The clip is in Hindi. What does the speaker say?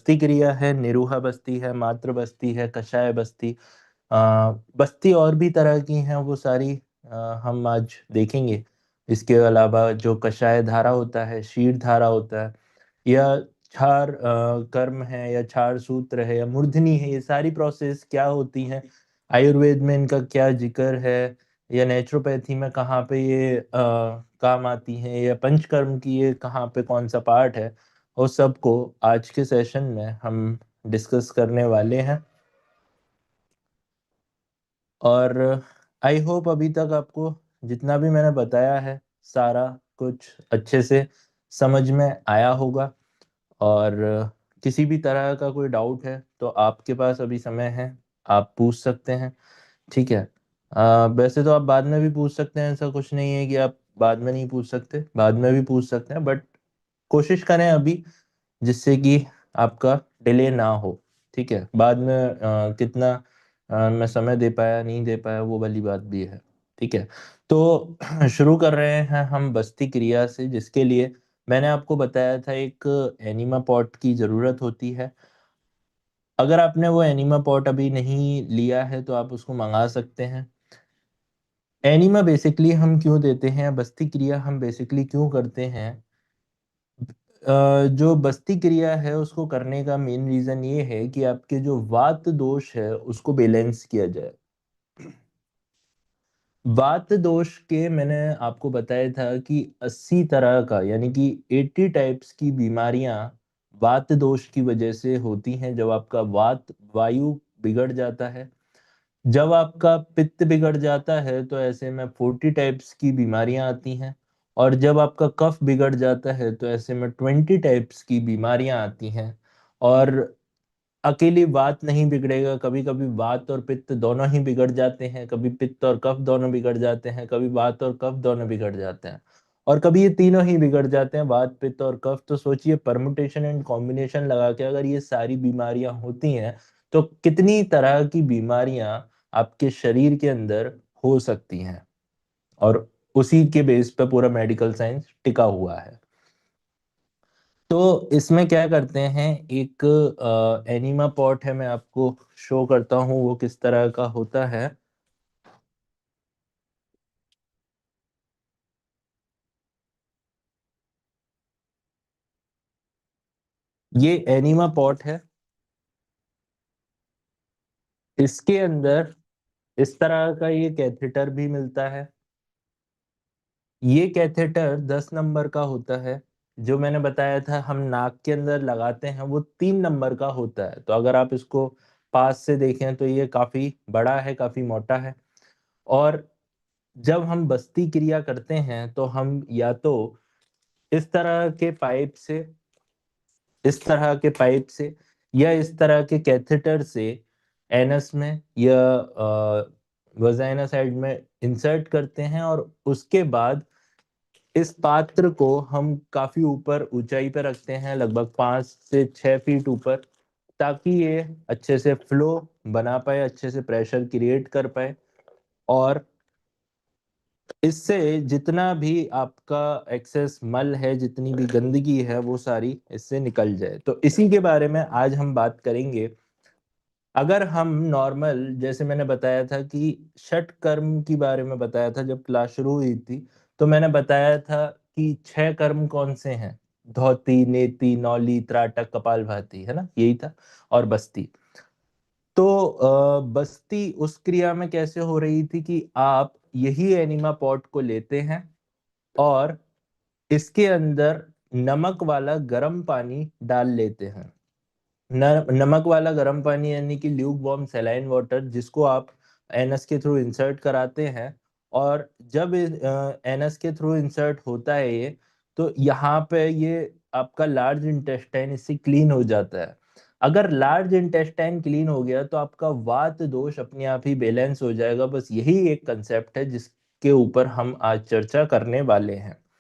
बस्ती क्रिया है, निरूहा बस्ती है, मातृ बस्ती है, कषाय बस्ती, बस्ती और भी तरह की हैं, वो सारी हम आज देखेंगे। इसके अलावा जो कषाय धारा होता है, शीर धारा होता है, या क्षार कर्म है, या क्षार सूत्र है, या मूर्धनी है, ये सारी प्रोसेस क्या होती हैं, आयुर्वेद में इनका क्या जिक्र है, या नेचुरोपैथी में कहाँ पे ये काम आती हैं, या पंचकर्म की ये कहाँ पे कौन सा पार्ट है, उस सब को आज के सेशन में हम डिस्कस करने वाले हैं। और आई होप अभी तक आपको जितना भी मैंने बताया है सारा कुछ अच्छे से समझ में आया होगा। और किसी भी तरह का कोई डाउट है तो आपके पास अभी समय है, आप पूछ सकते हैं। ठीक है। वैसे तो आप बाद में भी पूछ सकते हैं, ऐसा कुछ नहीं है कि आप बाद में नहीं पूछ सकते, बाद में भी पूछ सकते हैं, बट कोशिश करें अभी, जिससे कि आपका डिले ना हो। ठीक है, बाद में कितना मैं समय दे पाया नहीं दे पाया वो वाली बात भी है। ठीक है, तो शुरू कर रहे हैं हम बस्ती क्रिया से, जिसके लिए मैंने आपको बताया था एक एनिमा पॉट की जरूरत होती है। अगर आपने वो एनिमा पॉट अभी नहीं लिया है तो आप उसको मंगा सकते हैं। एनिमा बेसिकली हम क्यों देते हैं, बस्ती क्रिया हम बेसिकली क्यों करते हैं, जो बस्ती क्रिया है उसको करने का मेन रीजन ये है कि आपके जो वात दोष है उसको बैलेंस किया जाए। वात दोष के मैंने आपको बताया था कि 80 तरह का, यानी कि 80 टाइप्स की बीमारियां वात दोष की वजह से होती हैं। जब आपका वात वायु बिगड़ जाता है, जब आपका पित्त बिगड़ जाता है, तो ऐसे में 40 टाइप्स की बीमारियां आती हैं। और जब आपका कफ बिगड़ जाता है तो ऐसे में 20 टाइप्स की बीमारियां आती हैं। और अकेली वात नहीं बिगड़ेगा, कभी कभी वात और पित्त दोनों ही बिगड़ जाते हैं, कभी पित्त और कफ दोनों बिगड़ जाते हैं, कभी वात और कफ दोनों बिगड़ जाते हैं, और कभी ये तीनों ही बिगड़ जाते हैं, वात पित्त और कफ। तो सोचिए, परमुटेशन एंड कॉम्बिनेशन लगा के अगर ये सारी बीमारियां होती हैं तो कितनी तरह की बीमारियां आपके शरीर के अंदर हो सकती हैं। और उसी के बेस पे पूरा मेडिकल साइंस टिका हुआ है। तो इसमें क्या करते हैं, एक एनिमा पॉट है, मैं आपको शो करता हूँ वो किस तरह का होता है। ये एनिमा पॉट है, इसके अंदर इस तरह का ये कैथेटर भी मिलता है। ये कैथेटर 10 नंबर का होता है। जो मैंने बताया था हम नाक के अंदर लगाते हैं, वो 3 नंबर का होता है। तो अगर आप इसको पास से देखें तो ये काफी बड़ा है, काफी मोटा है। और जब हम बस्ती क्रिया करते हैं तो हम या तो इस तरह के पाइप से, इस तरह के पाइप से, या इस तरह के कैथेटर से एनस में या वजाइना साइड में इंसर्ट करते हैं। और उसके बाद इस पात्र को हम काफी ऊपर ऊंचाई पर रखते हैं, लगभग 5 से 6 फीट ऊपर, ताकि ये अच्छे से फ्लो बना पाए, अच्छे से प्रेशर क्रिएट कर पाए। और इससे जितना भी आपका एक्सेस मल है, जितनी भी गंदगी है, वो सारी इससे निकल जाए। तो इसी के बारे में आज हम बात करेंगे। अगर हम नॉर्मल, जैसे मैंने बताया था कि षट कर्म की बारे में बताया था जब क्लास शुरू हुई थी, तो मैंने बताया था कि 6 कर्म कौन से हैं, धोती, नेति, नौली, त्राटक, कपालभाति, है ना, यही था, और बस्ती। तो बस्ती उस क्रिया में कैसे हो रही थी कि आप यही एनिमा पॉट को लेते हैं और इसके अंदर नमक वाला गर्म पानी डाल लेते हैं। नमक वाला गर्म पानी यानी कि ल्यूक वार्म सलाइन वाटर, जिसको आप एनस के थ्रू इंसर्ट कराते हैं। और जब एनस के थ्रू इंसर्ट होता है ये, तो यहाँ पे ये आपका लार्ज इंटेस्टाइन इससे क्लीन हो जाता है। अगर लार्ज इंटेस्टाइन क्लीन हो गया तो आपका वात दोष अपने आप ही बैलेंस हो जाएगा। बस यही एक कंसेप्ट है जिसके ऊपर हम आज चर्चा करने वाले हैं।